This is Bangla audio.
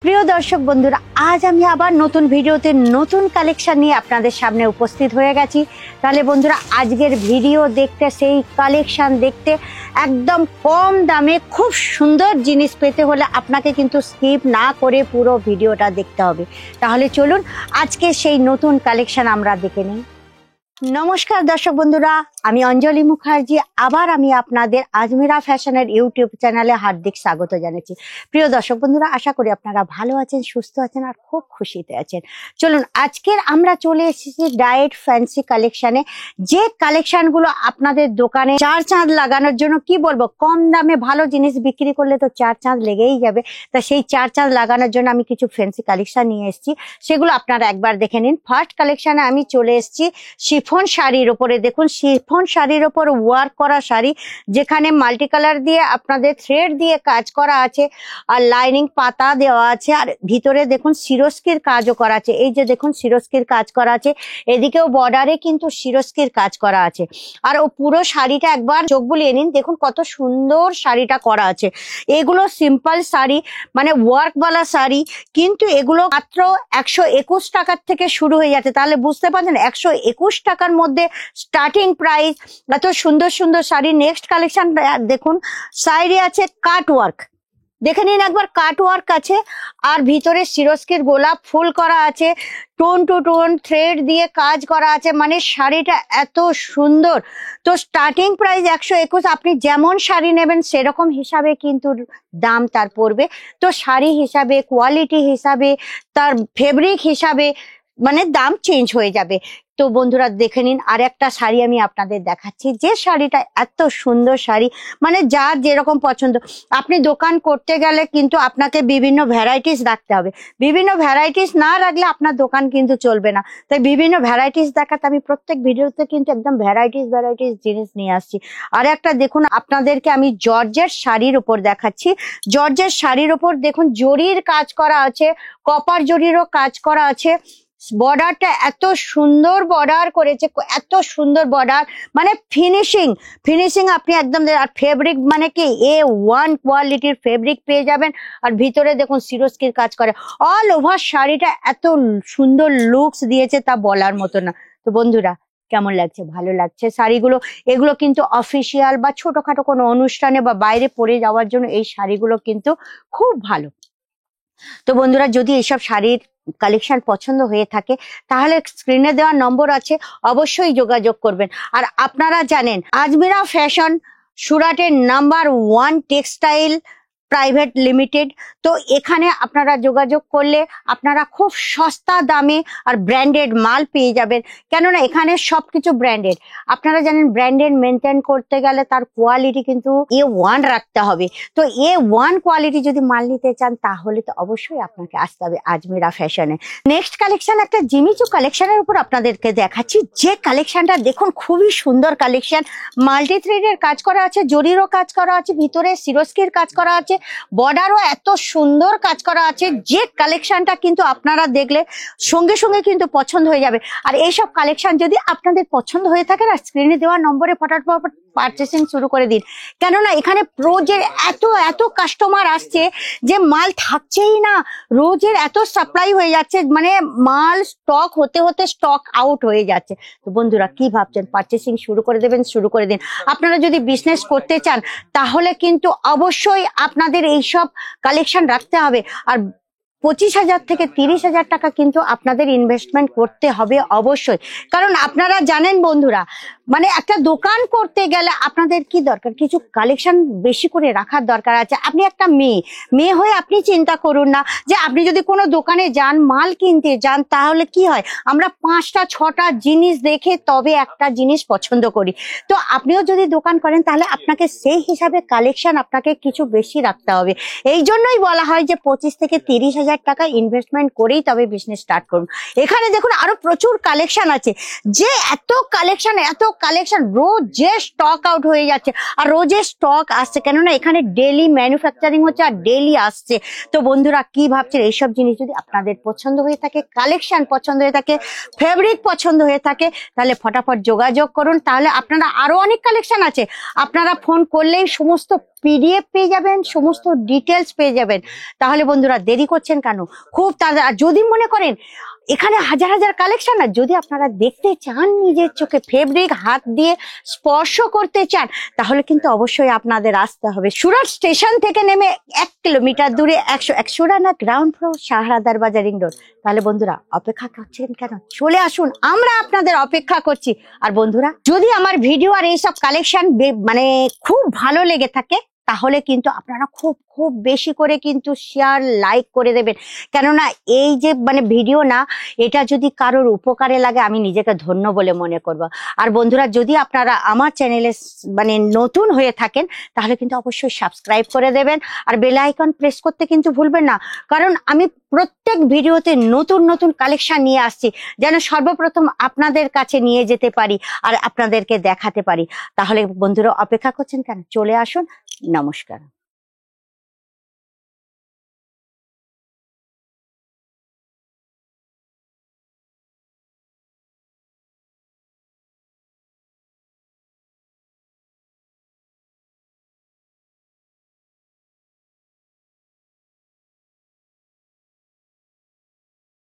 প্রিয় দর্শক বন্ধুরা, আজ আমি আবার নতুন ভিডিওতে নতুন কালেকশন নিয়ে আপনাদের সামনে উপস্থিত হয়ে গেছি। তাহলে বন্ধুরা, আজকের ভিডিও দেখতে, সেই কালেকশন দেখতে, একদম কম দামে খুব সুন্দর জিনিস পেতে হলে আপনাকে কিন্তু স্কিপ না করে পুরো ভিডিওটা দেখতে হবে। তাহলে চলুন আজকে সেই নতুন কালেকশন আমরা দেখে নিই। নমস্কার দর্শক বন্ধুরা, আমি অঞ্জলি মুখার্জি। আবার আমি আপনাদের আজমিরা ফ্যাশনের ইউটিউব চ্যানেলে হার্দিক স্বাগত জানাচ্ছি। প্রিয় দর্শক বন্ধুরা, আশা করি আপনারা ভালো আছেন, সুস্থ আছেন আর খুব খুশিতে আছেন। চলুন আজকের আমরা চলে এসেছি ডায়েট ফ্যান্সি কালেকশনে, যে কালেকশনগুলো আপনাদের দোকানে চার চাঁদ লাগানোর জন্য, কি বলবো, কম দামে ভালো জিনিস বিক্রি করলে তো চার চাঁদ লেগেই যাবে। তা সেই চার চাঁদ লাগানোর জন্য আমি কিছু ফ্যান্সি কালেকশন নিয়ে এসেছি, সেগুলো আপনারা একবার দেখে নিন। ফার্স্ট কালেকশনে আমি চলে এসেছি শিফন শাড়ির উপরে। দেখুন, শিফন শাড়ির উপর ওয়ার্ক করা শাড়ি, যেখানে মাল্টি কালার দিয়ে আপনাদের থ্রেড দিয়ে কাজ করা আছে, আর লাইনিং পাতা দেওয়া আছে, আর ভিতরে দেখুন সিরস্কির কাজও করা আছে। এই যে দেখুন সিরস্কির কাজ করা আছে, এদিকেও বর্ডারে কিন্তু সিরস্কির কাজ করা আছে। আর ও পুরো শাড়িটা একবার চোখ বুলিয়ে নিন, দেখুন কত সুন্দর শাড়িটা করা আছে। এগুলো সিম্পল শাড়ি, মানে ওয়ার্কওয়ালা শাড়ি, কিন্তু এগুলো মাত্র 121 টাকার থেকে শুরু হয়ে যাচ্ছে। তাহলে বুঝতে পারছেন 121 টাকার মধ্যে স্টার্টিং প্রাইস, এত সুন্দর সুন্দর শাড়ি। নেক্সট কালেকশন দেখুন, সাইডে আছে কাট ওয়ার্ক, দেখে নিন একবার, কাট ওয়ার্ক আছে, আর ভিতরে সিরস্কির গোলাপ ফুল করা আছে, টোন টু টোন থ্রেড দিয়ে কাজ করা আছে। মানে শাড়িটা এত সুন্দর। তো স্টার্টিং প্রাইস 121। আপনি যেমন শাড়ি নেবেন সেরকম হিসাবে কিন্তু দাম তার পড়বে। তো শাড়ি হিসাবে, কোয়ালিটি হিসাবে, তার ফেব্রিক হিসাবে মানে দাম চেঞ্জ হয়ে যাবে। তো বন্ধুরা দেখে নিন, আর একটা শাড়ি আমি আপনাদের দেখাচ্ছি, যে শাড়িটা এত সুন্দর শাড়ি, মানে যার যেরকম পছন্দ। আপনি দোকান করতে গেলে কিন্তু আপনাকে বিভিন্ন ভ্যারাইটিস রাখতে হবে, বিভিন্ন ভ্যারাইটিস না রাখলে আপনার দোকান কিন্তু চলবে না। তাই বিভিন্ন ভ্যারাইটিস দেখাতে আমি প্রত্যেক ভিডিওতে কিন্তু একদম ভ্যারাইটিস জিনিস নিয়ে আসছি। আর একটা দেখুন, আপনাদেরকে আমি জর্জের শাড়ির উপর দেখাচ্ছি। জর্জের শাড়ির উপর দেখুন জরির কাজ করা আছে, কপার জরিরও কাজ করা আছে। বর্ডারটা এত সুন্দর বর্ডার করেছে, এত সুন্দর বর্ডার, মানে ফিনিশিং আপনি একদম। আর ফেব্রিক মানে কি A1 কোয়ালিটির ফেব্রিক পেয়ে যাবেন। আর ভিতরে দেখুন সিরস্কির কাজ করে। অল ওভার শাড়িটা এত সুন্দর লুকস দিয়েছে, তা বলার মতো না। তো বন্ধুরা, কেমন লাগছে? ভালো লাগছে শাড়িগুলো? এগুলো কিন্তু অফিসিয়াল বা ছোটখাটো কোনো অনুষ্ঠানে বা বাইরে পরে যাওয়ার জন্য এই শাড়িগুলো কিন্তু খুব ভালো। তো বন্ধুরা, যদি এইসব শাড়ির কালেকশন পছন্দ হয়ে থাকে তাহলে স্ক্রিনে দেওয়া নম্বর আছে, অবশ্যই যোগাযোগ করবেন। আর আপনারা জানেন আজমিরা ফ্যাশন সুরাটের নাম্বার 1 টেক্সটাইল প্রাইভেট লিমিটেড। তো এখানে আপনারা যোগাযোগ করলে আপনারা খুব সস্তা দামে আর ব্র্যান্ডেড মাল পেয়ে যাবেন, কেননা এখানে সবকিছু ব্র্যান্ডেড। আপনারা জানেন ব্র্যান্ডেড মেনটেন করতে গেলে তার কোয়ালিটি কিন্তু A1 রাখতে হবে। তো A1 কোয়ালিটি যদি মাল নিতে চান তাহলে তো অবশ্যই আপনাকে আসতে হবে আজমিরা ফ্যাশনে। নেক্সট কালেকশন একটা জিমিচু কালেকশনের উপর আপনাদেরকে দেখাচ্ছি, যে কালেকশনটা দেখুন খুবই সুন্দর কালেকশন। মাল্টি থ্রেডের কাজ করা আছে, জরিরও কাজ করা আছে, ভিতরে সিরস্কির কাজ করা আছে, বর্ডারও এত সুন্দর কাজ করা আছে। যে কালেকশনটা কিন্তু আপনারা দেখলে সঙ্গে সঙ্গে কিন্তু পছন্দ হয়ে যাবে। আর এইসব কালেকশন যদি আপনাদের পছন্দ হয়ে থাকে না, স্ক্রিনে দেওয়া নম্বরে ফটাফট পারচেসিং শুরু করে দিন, কেননা এখানে রোজের এত কাস্টমার আসছে যে মাল থাকছেই না। রোজের এত সাপ্লাই হয়ে যাচ্ছে, মানে মাল স্টক হতে হতে স্টক আউট হয়ে যাচ্ছে। তো বন্ধুরা, কি ভাবছেন? পারচেসিং শুরু করে দেবেন, শুরু করে দিন। আপনারা যদি বিজনেস করতে চান তাহলে কিন্তু অবশ্যই আপনাদের এইসব কালেকশন রাখতে হবে। আর 25,000 থেকে 30,000 টাকা কিন্তু আপনাদের ইনভেস্টমেন্ট করতে হবে অবশ্যই। কারণ আপনারা জানেন বন্ধুরা, মানে একটা দোকান করতে গেলে আপনাদের কি দরকার? কিছু কালেকশন বেশি করে রাখার দরকার আছে। আপনি একটা মেয়ে হয়ে আপনি চিন্তা করুন না যে আপনি যদি কোনো দোকানে যান, মাল কিনতে যান, তাহলে কি হয়, আমরা 5টা 6টা জিনিস দেখে তবে একটা জিনিস পছন্দ করি। তো আপনিও যদি দোকান করেন তাহলে আপনাকে সেই হিসাবে কালেকশন আপনাকে কিছু বেশি রাখতে হবে। এই জন্যই বলা হয় যে 25 থেকে 30,000 টাকা ইনভেস্টমেন্ট করেই তবে বিজনেস স্টার্ট করুন। এখানে দেখুন আরো প্রচুর কালেকশন আছে, যে এত কালেকশন রোজে স্টক আউট হয়ে যাচ্ছে, আর রোজে স্টক আসছে, কেননা এখানে ডেলি ম্যানুফ্যাকচারিং হচ্ছে আর ডেলি আসছে। তো বন্ধুরা কি ভাবছেন, এইসব জিনিস যদি আপনাদের পছন্দ হয়ে থাকে, কালেকশন পছন্দ হয়ে থাকে, ফেব্রিক পছন্দ হয়ে থাকে, তাহলে ফটাফট যোগাযোগ করুন। তাহলে আপনারা আরো অনেক কালেকশন আছে, আপনারা ফোন করলেই সমস্ত পিডিএফ পেয়ে যাবেন, সমস্ত ডিটেলস পেয়ে যাবেন। তাহলে বন্ধুরা দেরি করছেন কেন, খুব তাড়াতাড়ি। আর যদি মনে করেন এখানে হাজার হাজার কালেকশন, আর যদি আপনারা দেখতে চান নিজের চোখে, ফেব্রিক হাত দিয়ে স্পর্শ করতে চান, তাহলে কিন্তু অবশ্যই আপনাদের আসতে হবে সুরাট স্টেশন থেকে নেমে 1 কিলোমিটার দূরে 101 রানা গ্রাউন্ড ফ্লোর, শাহরাদার বাজার, রিং রোড। তাহলে বন্ধুরা অপেক্ষা করছেন কেন, চলে আসুন, আমরা আপনাদের অপেক্ষা করছি। আর বন্ধুরা যদি আমার ভিডিও আর এইসব কালেকশন মানে খুব ভালো লেগে থাকে, তাহলে কিন্তু আপনারা খুব খুব বেশি করে কিন্তু শেয়ার লাইক করে দেবেন, কেননা এই যে মানে ভিডিও না, এটা যদি কারোর উপকারে লাগে আমি নিজেকে ধন্য বলে মনে করব। আর বন্ধুরা যদি আপনারা আমার চ্যানেলে মানে নতুন হয়ে থাকেন, তাহলে কিন্তু অবশ্যই সাবস্ক্রাইব করে দেবেন, আর বেল আইকন প্রেস করতে কিন্তু ভুলবেন না, কারণ আমি প্রত্যেক ভিডিওতে নতুন নতুন কালেকশন নিয়ে আসছি, যেন সর্বপ্রথম আপনাদের কাছে নিয়ে যেতে পারি আর আপনাদেরকে দেখাতে পারি। তাহলে বন্ধুরা অপেক্ষা করছেন কেন, চলে আসুন। নমস্কার।